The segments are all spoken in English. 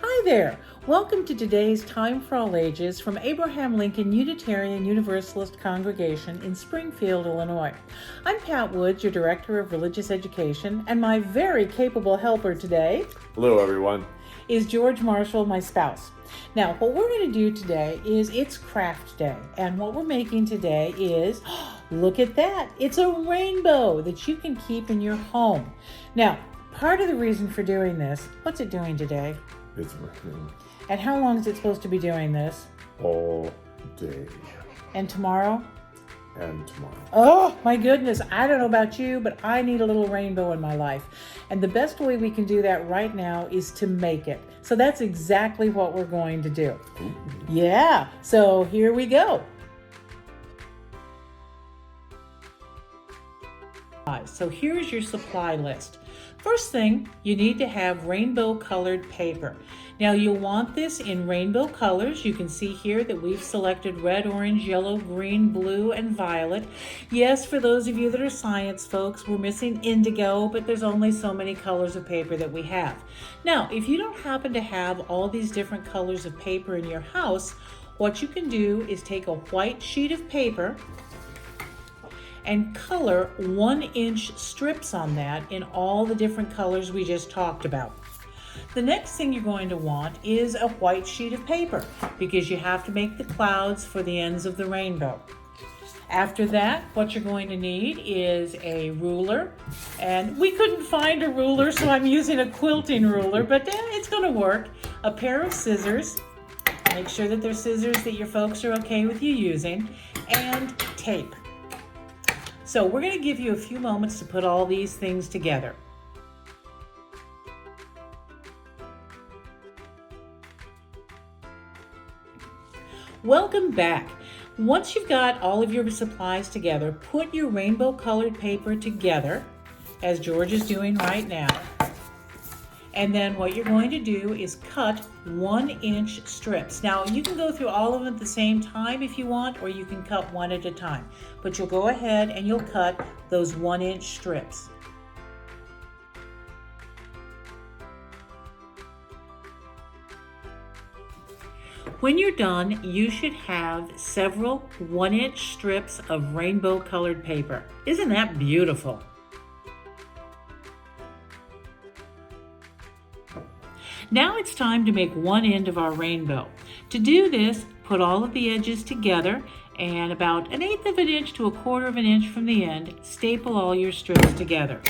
Hi there! Welcome to today's Time for All Ages from Abraham Lincoln Unitarian Universalist Congregation in Springfield, Illinois. I'm Pat Woods, your Director of Religious Education, and my very capable helper today... Hello, everyone. ...is George Marshall, my spouse. Now, what we're going to do today is it's craft day, and what we're making today is, look at that, it's a rainbow that you can keep in your home. Now, part of the reason for doing this, what's it doing today? It's raining And how long is it supposed to be doing this? all day And tomorrow? and tomorrow. Oh my goodness, I don't know about you, but I need a little rainbow in my life. And the best way we can do that right now is to make it. So that's exactly what we're going to do. Ooh. Yeah, so here we go. So here's your supply list. First thing, you need to have rainbow colored paper. Now you'll want this in rainbow colors. You can see here that we've selected red, orange, yellow, green, blue, and violet. Yes, for those of you that are science folks, we're missing indigo, but there's only so many colors of paper that we have. Now, if you don't happen to have all these different colors of paper in your house, what you can do is take a white sheet of paper and color 1-inch strips on that in all the different colors we just talked about. The next thing you're going to want is a white sheet of paper because you have to make the clouds for the ends of the rainbow. After that, what you're going to need is a ruler, and we couldn't find a ruler, so I'm using a quilting ruler, but it's going to work. A pair of scissors, make sure that they're scissors that your folks are okay with you using, and tape. So we're going to give you a few moments to put all these things together. Welcome back. Once you've got all of your supplies together, put your rainbow colored paper together, as George is doing right now. And then what you're going to do is cut 1-inch strips. Now you can go through all of them at the same time if you want, or you can cut one at a time. But you'll go ahead and you'll cut those 1-inch strips. When you're done, you should have several 1-inch strips of rainbow colored paper. Isn't that beautiful? Now it's time to make one end of our rainbow. To do this, put all of the edges together and about 1/8 of an inch to 1/4 of an inch from the end, staple all your strips together.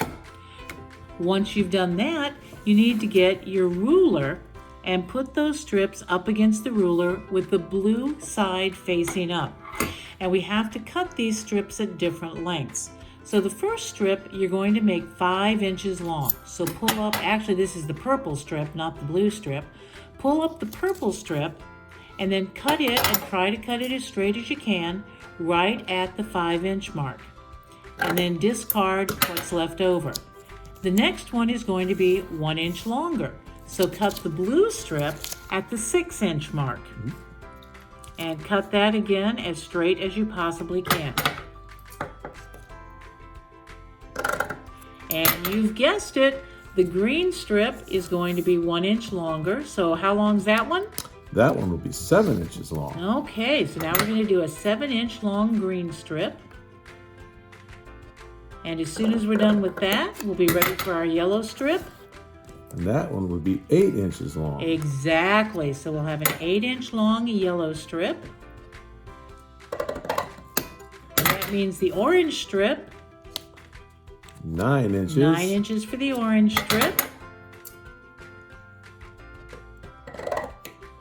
Once you've done that, you need to get your ruler and put those strips up against the ruler with the blue side facing up. And we have to cut these strips at different lengths. So the first strip, you're going to make 5 inches long. So pull up, actually this is the purple strip, not the blue strip. Pull up the purple strip and then cut it and try to cut it as straight as you can right at the 5-inch mark. And then discard what's left over. The next one is going to be 1 inch longer. So cut the blue strip at the 6-inch mark. And cut that again as straight as you possibly can. And you've guessed it, the green strip is going to be 1 inch longer. So how long is that one? That one will be 7 inches long. Okay, so now we're going to do a 7-inch long green strip. And as soon as we're done with that, we'll be ready for our yellow strip. And that one would be 8 inches long. Exactly, so we'll have an 8-inch long yellow strip. And that means the orange strip, 9 inches. 9 inches for the orange strip.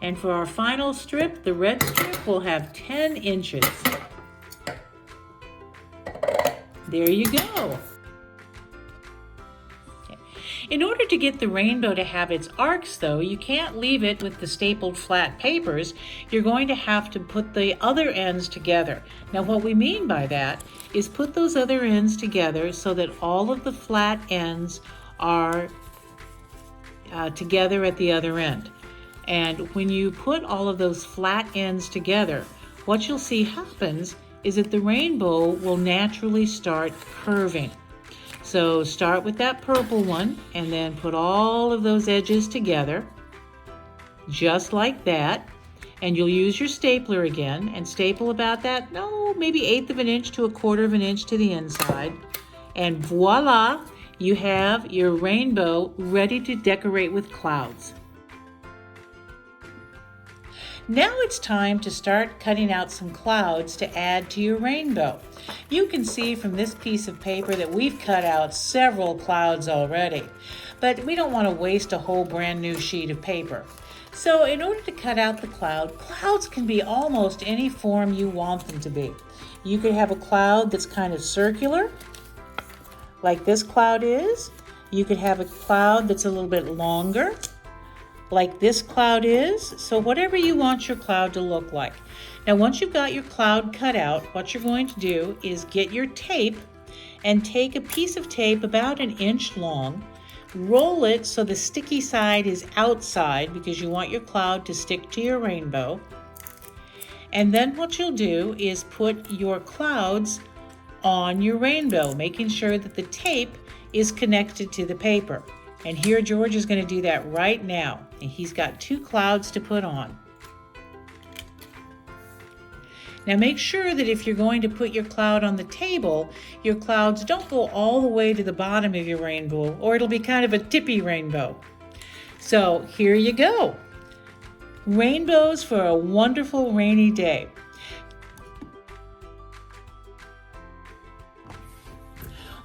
And for our final strip, the red strip, will have 10 inches. There you go. Okay. In order to get the rainbow to have its arcs, though, you can't leave it with the stapled flat papers. You're going to have to put the other ends together. Now, what we mean by that is put those other ends together so that all of the flat ends are together at the other end. And when you put all of those flat ends together, what you'll see happens is that the rainbow will naturally start curving. So start with that purple one and then put all of those edges together. just like that. And you'll use your stapler again and staple about that, maybe 1/8 of an inch to 1/4 of an inch to the inside. And voila, you have your rainbow ready to decorate with clouds. Now it's time to start cutting out some clouds to add to your rainbow. You can see from this piece of paper that we've cut out several clouds already, but we don't want to waste a whole brand new sheet of paper. So in order to cut out the clouds can be almost any form you want them to be. You could have a cloud that's kind of circular, like this cloud is. You could have a cloud that's a little bit longer, like this cloud is. So whatever you want your cloud to look like. Now once you've got your cloud cut out, what you're going to do is get your tape and take a piece of tape about 1 inch long, roll it so the sticky side is outside because you want your cloud to stick to your rainbow. And then what you'll do is put your clouds on your rainbow, making sure that the tape is connected to the paper. And here George is going to do that right now. And he's got 2 clouds to put on. Now make sure that if you're going to put your cloud on the table, your clouds don't go all the way to the bottom of your rainbow, or it'll be kind of a tippy rainbow. So here you go. Rainbows for a wonderful rainy day.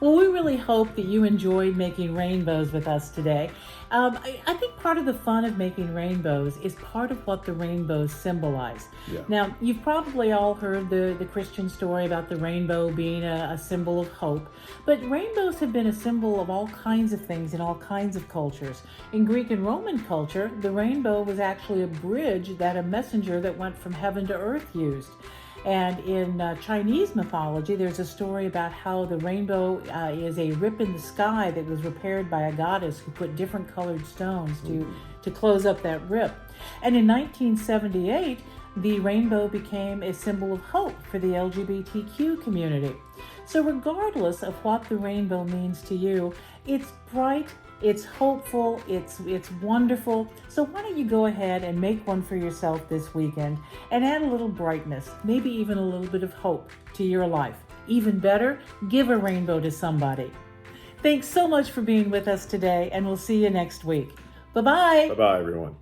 Well, we really hope that you enjoyed making rainbows with us today. I think part of the fun of making rainbows is part of what the rainbows symbolize. Yeah. Now, you've probably all heard the Christian story about the rainbow being a symbol of hope, but rainbows have been a symbol of all kinds of things in all kinds of cultures. In Greek and Roman culture, the rainbow was actually a bridge that a messenger that went from heaven to earth used. And in Chinese mythology, there's a story about how the rainbow is a rip in the sky that was repaired by a goddess who put different colored stones to close up that rip. And in 1978, the rainbow became a symbol of hope for the LGBTQ community. So regardless of what the rainbow means to you, it's bright, it's hopeful, it's wonderful. So why don't you go ahead and make one for yourself this weekend and add a little brightness, maybe even a little bit of hope to your life. Even better, give a rainbow to somebody. Thanks so much for being with us today, and we'll see you next week. Bye-bye. Bye-bye, everyone.